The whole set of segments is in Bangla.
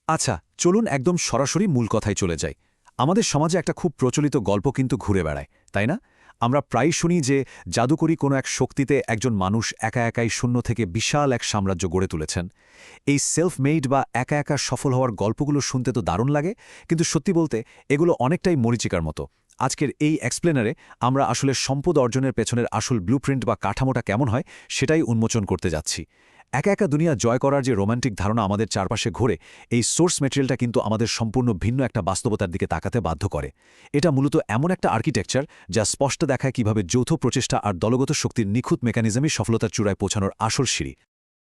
আচ্ছা, চলুন একদম সরাসরি মূল কথায় চলে যাই। আমাদের সমাজে একটা খুব প্রচলিত গল্প কিন্তু ঘুরে বেড়ায়, তাই না? আমরা প্রায় শুনি যে জাদুকরী কোনো এক শক্তিতে একজন মানুষ একা একাই শূন্য থেকে বিশাল এক সাম্রাজ্য গড়ে তুলেছেন। এই সেলফ মেড বা একা একা সফল হওয়ার গল্পগুলো শুনতে তো দারুণ লাগে, কিন্তু সত্যি বলতে এগুলো অনেকটাই মরীচিকার মতো। আজকের এই এক্সপ্লেনারে আমরা আসলে সম্পদ অর্জনের পেছনের আসল ব্লুপ্রিন্ট বা কাঠামোটা কেমন হয় সেটাই উন্মোচন করতে যাচ্ছি। একা একা দুনিয়া জয় করার যে রোমান্টিক ধারণা আমাদের চারপাশে ঘোরে, এই সোর্স ম্যাটেরিয়ালটা কিন্তু আমাদের সম্পূর্ণ ভিন্ন একটা বাস্তবতার দিকে তাকাতে বাধ্য করে। এটা মূলত এমন একটা আর্কিটেকচার যা স্পষ্ট দেখায় কিভাবে যৌথ প্রচেষ্টা আর দলগত শক্তির নিখুঁত মেকানিজমই সফলতার চূড়ায় পৌঁছানোর আসল সিঁড়ি।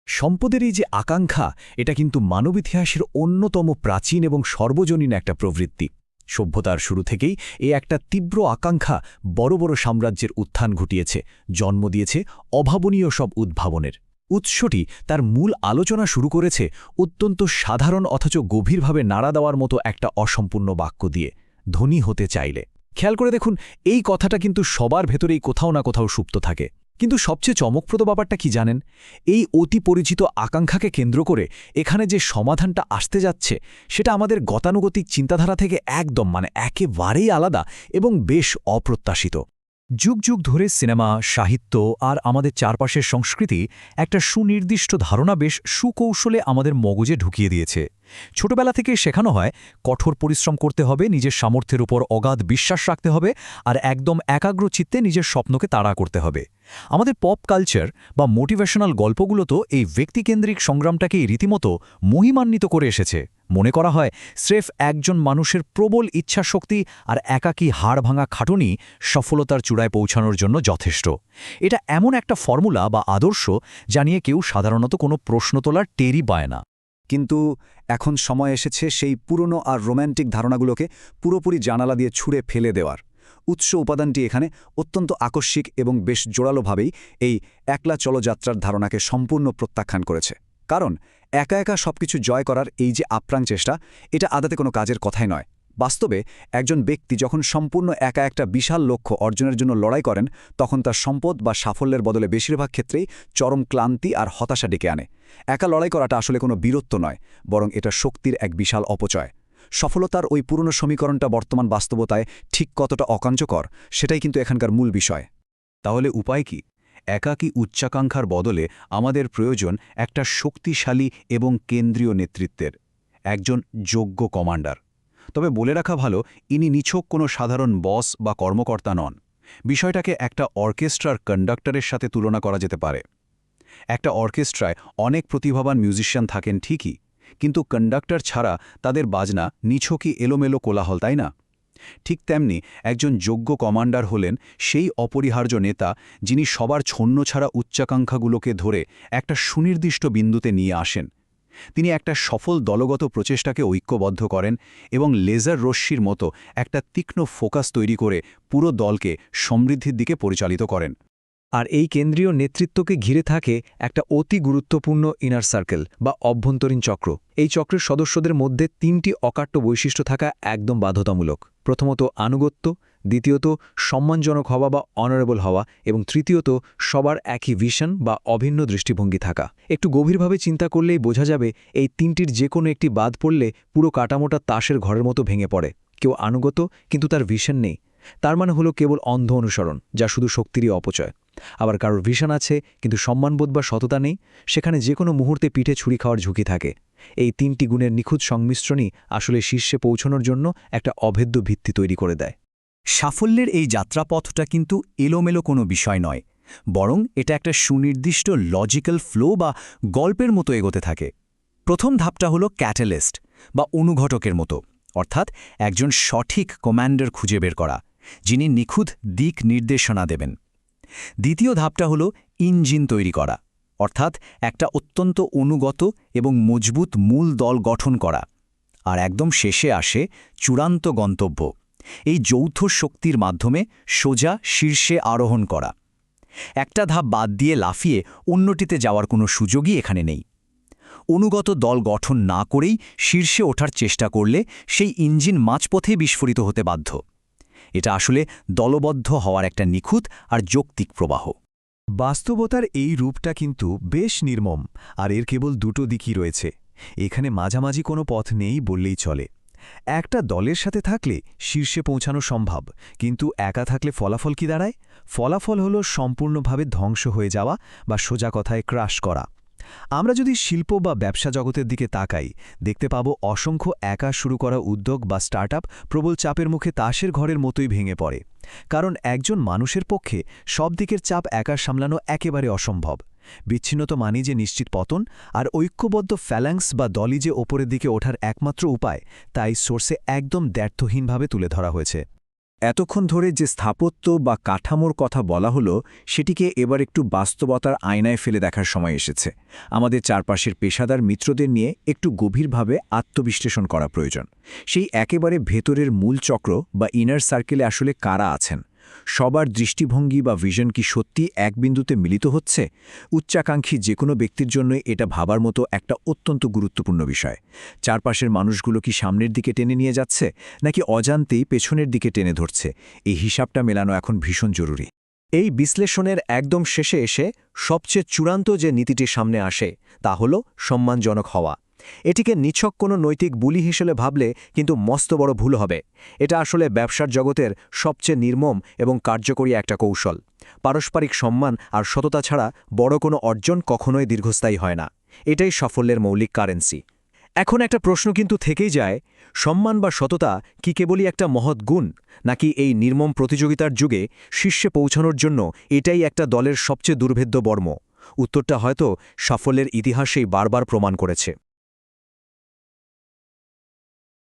সম্পদের এই যে আকাঙ্ক্ষা, এটা কিন্তু মানব ইতিহাসের অন্যতম প্রাচীন এবং সর্বজনীন একটা প্রবৃত্তি। সভ্যতার শুরু থেকেই একটা তীব্র আকাঙ্ক্ষা বড় বড় সাম্রাজ্যের উত্থান ঘটিয়েছে, জন্ম দিয়েছে অভাবনীয় সব উদ্ভাবনের। উৎসটি তার মূল আলোচনা শুরু করেছে অত্যন্ত সাধারণ অথচ গভীরভাবে নাড়া দেওয়ার মতো একটা অসম্পূর্ণ বাক্য দিয়ে, ধনী হতে চাইলে। খেয়াল করে দেখুন, এই কথাটা কিন্তু সবার ভেতরেই কোথাও না কোথাও সুপ্ত থাকে। কিন্তু সবচেয়ে চমকপ্রদ ব্যাপারটা কি জানেন? এই অতি পরিচিত আকাঙ্ক্ষাকে কেন্দ্র করে এখানে যে সমাধানটা আসতে যাচ্ছে, সেটা আমাদের গতানুগতিক চিন্তাধারা থেকে একদম একেবারেই আলাদা এবং বেশ অপ্রত্যাশিত। যুগ যুগ ধরে সিনেমা, সাহিত্য আর আমাদের চারপাশের সংস্কৃতি একটা সুনির্দিষ্ট ধারণা বেশ সুকৌশলে আমাদের মগজে ঢুকিয়ে দিয়েছে। ছোটবেলা থেকে শেখানো হয় কঠোর পরিশ্রম করতে হবে, নিজের সামর্থ্যের উপর অগাধ বিশ্বাস রাখতে হবে, আর একদম একাগ্র চিত্তে নিজের স্বপ্নকে তাড়া করতে হবে। আমাদের পপ কালচার বা মোটিভেশনাল গল্পগুলো তো এই ব্যক্তিকেন্দ্রিক সংগ্রামটাকেই রীতিমতো মহিমান্বিত করে এসেছে। মনে করা হয় স্রেফ একজন মানুষের প্রবল ইচ্ছাশক্তি আর একাকী হাড় ভাঙা খাটুনি সফলতার চূড়ায় পৌঁছানোর জন্য যথেষ্ট। এটা এমন একটা ফর্মুলা বা আদর্শ যা নিয়ে কেউ সাধারণত কোনো প্রশ্ন তোলার টেরই পায় না। কিন্তু এখন সময় এসেছে সেই পুরনো আর রোম্যান্টিক ধারণাগুলোকে পুরোপুরি জানালা দিয়ে ছুঁড়ে ফেলে দেওয়ার। উৎস উপাদানটি এখানে অত্যন্ত আকস্মিক এবং বেশ জোরালোভাবেই এই একলা চলযাত্রার ধারণাকে সম্পূর্ণ প্রত্যাখ্যান করেছে। কারণ একা একা সবকিছু জয় করার এই যে আপ্রাণ চেষ্টা, এটা আদতে কোনো কাজের কথাই নয়। বাস্তবে একজন ব্যক্তি যখন সম্পূর্ণ একা একটা বিশাল লক্ষ্য অর্জনের জন্য লড়াই করেন, তখন তার সম্পদ বা সাফল্যের বদলে বেশিরভাগ ক্ষেত্রেই চরম ক্লান্তি আর হতাশা ডেকে আনে। একা লড়াই করাটা আসলে কোনো বীরত্ব নয়, বরং এটা শক্তির এক বিশাল অপচয়। সফলতার ওই পুরনো সমীকরণটা বর্তমান বাস্তবতায় ঠিক কতটা অকার্যকর, সেটাই কিন্তু এখানকার মূল বিষয়। তাহলে উপায় কি? একাকী উচ্চাকাঙ্ক্ষার বদলে আমাদের প্রয়োজন একটা শক্তিশালী এবং কেন্দ্রীয় নেতৃত্বের, একজন যোগ্য কমান্ডার। তবে বলে রাখা ভালো, ইনি নিছক কোনো সাধারণ বস বা কর্মকর্তা নন। বিষয়টাকে একটা অর্কেস্ট্রার কন্ডাক্টরের সাথে তুলনা করা যেতে পারে। একটা অর্কেস্ট্রায় অনেক প্রতিভাবান মিউজিশিয়ান থাকেন ঠিকই, কিন্তু কন্ডাক্টর ছাড়া তাদের বাজনা নিছকই এলোমেলো কোলাহল, তাই না? ঠিক তেমনি একজন যোগ্য কমান্ডার হলেন সেই অপরিহার্য নেতা যিনি সবার ছন্নছাড়া উচ্চাকাঙ্ক্ষাগুলোকে ধরে একটা সুনির্দিষ্ট বিন্দুতে নিয়ে আসেন। তিনি একটা সফল দলগত প্রচেষ্টাকে ঐক্যবদ্ধ করেন এবং লেজার রশ্মির মতো একটা তীক্ষ্ণ ফোকাস তৈরি করে পুরো দলকে সমৃদ্ধির দিকে পরিচালিত করেন। আর এই কেন্দ্রীয় নেতৃত্বকে ঘিরে থাকে একটা অতি গুরুত্বপূর্ণ ইনার সার্কেল বা অভ্যন্তরীণ চক্র। এই চক্রের সদস্যদের মধ্যে ৩টি অকাট্য বৈশিষ্ট্য থাকা একদম বাধ্যতামূলক। প্রথমত আনুগত্য, দ্বিতীয়ত সম্মানজনক হওয়া বা অনারেবল হওয়া, এবং তৃতীয়ত সবার একই ভিশন বা অভিন্ন দৃষ্টিভঙ্গি থাকা। একটু গভীরভাবে চিন্তা করলেই বোঝা যাবে এই ৩টির যে কোনো একটি বাদ পড়লে পুরো কাঠামোটা তাসের ঘরের মতো ভেঙে পড়ে। কেউ আনুগত কিন্তু তার ভিশন নেই, তার মানে হলো কেবল অন্ধ অনুসরণ, যা শুধু শক্তিরই অপচয়। আবার কারোর ভিশন আছে কিন্তু সম্মানবোধ বা সততা নেই, সেখানে যে কোনো মুহূর্তে পিঠে ছুরি খাওয়ার ঝুঁকি থাকে। এই ৩টি গুণের নিখুঁত সংমিশ্রণই আসলে শীর্ষে পৌঁছানোর জন্য একটা অভেদ্য ভিত্তি তৈরি করে দেয়। সাফল্যের এই যাত্রাপথটা কিন্তু এলোমেলো কোনো বিষয় নয়, বরং এটা একটা সুনির্দিষ্ট লজিক্যাল ফ্লো বা গল্পের মতো এগোতে থাকে। প্রথম ধাপটা হলো ক্যাটালিস্ট বা অনুঘটকের মতো, অর্থাৎ একজন সঠিক কমান্ডার খুঁজে বের করা, যিনি নিখুঁত দিক নির্দেশনা দেবেন। দ্বিতীয় ধাপটা হলো ইঞ্জিন তৈরি করা, অর্থাৎ একটা অত্যন্ত অনুগত এবং মজবুত মূল দল গঠন করা। আর একদম শেষে আসে চূড়ান্ত গন্তব্য, এই যৌথ শক্তির মাধ্যমে সোজা শীর্ষে আরোহণ করা। একটা ধাপ বাদ দিয়ে লাফিয়ে অন্যটিতে যাওয়ার কোনো সুযোগই এখানে নেই। অনুগত দল গঠন না করেই শীর্ষে ওঠার চেষ্টা করলে সেই ইঞ্জিন মাঝপথে বিস্ফোরিত হতে বাধ্য। এটা আসলে দলবদ্ধ হওয়ার একটা নিখুঁত আর যৌক্তিক প্রবাহ। বাস্তবতার এই রূপটা কিন্তু বেশ নির্মম, আর এর কেবল দুটো দিকই রয়েছে। এখানে মাঝামাঝি কোনো পথ নেই বললেই চলে। একটা দলের সাথে থাকলে শীর্ষে পৌঁছানো সম্ভব, কিন্তু একা থাকলে ফলাফল কি দাঁড়ায়? ফলাফল হলো সম্পূর্ণভাবে ধ্বংস হয়ে যাওয়া বা সোজা কথায় ক্রাশ করা। আমরা যদি শিল্প বা ব্যবসা জগতের দিকে তাকাই, দেখতে পাব অসংখ্য একা শুরু করা উদ্যোগ বা স্টার্টআপ প্রবল চাপের মুখে তাসের ঘরের মতোই ভেঙে পড়ে। কারণ একজন মানুষের পক্ষে সব দিকের চাপ একা সামলানো একেবারে অসম্ভব। বিচ্ছিন্নতা মানে যে নিশ্চিত পতন, আর ঐক্যবদ্ধ ফ্যালাংস বা দলই যে ওপরের দিকে ওঠার একমাত্র উপায়, তাই সোর্সে একদম দ্ব্যর্থহীনভাবে তুলে ধরা হয়েছে। এতক্ষণ ধরে যে স্থাপত্য বা কাঠামোর কথা বলা হলো, সেটিকে এবার একটু বাস্তবতার আয়নায় ফেলে দেখার সময় এসেছে। আমাদের চারপাশের পেশাদার মিত্রদের নিয়ে একটু গভীরভাবে আত্মবিশ্লেষণ করা প্রয়োজন। সেই একেবারে ভেতরের মূল চক্র বা ইনার সার্কেলে আসলে কারা আছেন? সবার দৃষ্টিভঙ্গি বা ভিশন কি সত্যি এক বিন্দুতে মিলিত হচ্ছে? উচ্চাকাঙ্ক্ষী যে কোনো ব্যক্তির জন্য এটা ভাবার মতো একটা অত্যন্ত গুরুত্বপূর্ণ বিষয়। চারপাশের মানুষগুলো কি সামনের দিকে টেনে নিয়ে যাচ্ছে, নাকি অজান্তেই পেছনের দিকে টেনে ধরছে? এই হিসাবটা মেলানো এখন ভীষণ জরুরি। এই বিশ্লেষণের একদম শেষে এসে সবচেয়ে চূড়ান্ত যে নীতিটি সামনে আসে, তা হল সম্মানজনক হওয়া। এটিকে নিছক কোনো নৈতিক বুলি হিসেবে ভাবলে কিন্তু মস্ত বড় ভুল হবে। এটা আসলে ব্যবসার জগতের সবচেয়ে নির্মম এবং কার্যকরী একটা কৌশল। পারস্পরিক সম্মান আর সততা ছাড়া বড় কোনো অর্জন কখনোই দীর্ঘস্থায়ী হয় না। এটাই সাফল্যের মৌলিক কারেন্সি। এখন একটা প্রশ্ন কিন্তু থেকেই যায়, সম্মান বা সততা কি কেবলই একটা মহৎ গুণ, নাকি এই নির্মম প্রতিযোগিতার যুগে শীর্ষে পৌঁছানোর জন্য এটাই একটা দলের সবচেয়ে দুর্ভেদ্য বর্ম? উত্তরটা হয়তো সাফল্যের ইতিহাসেই বারবার প্রমাণ করেছে।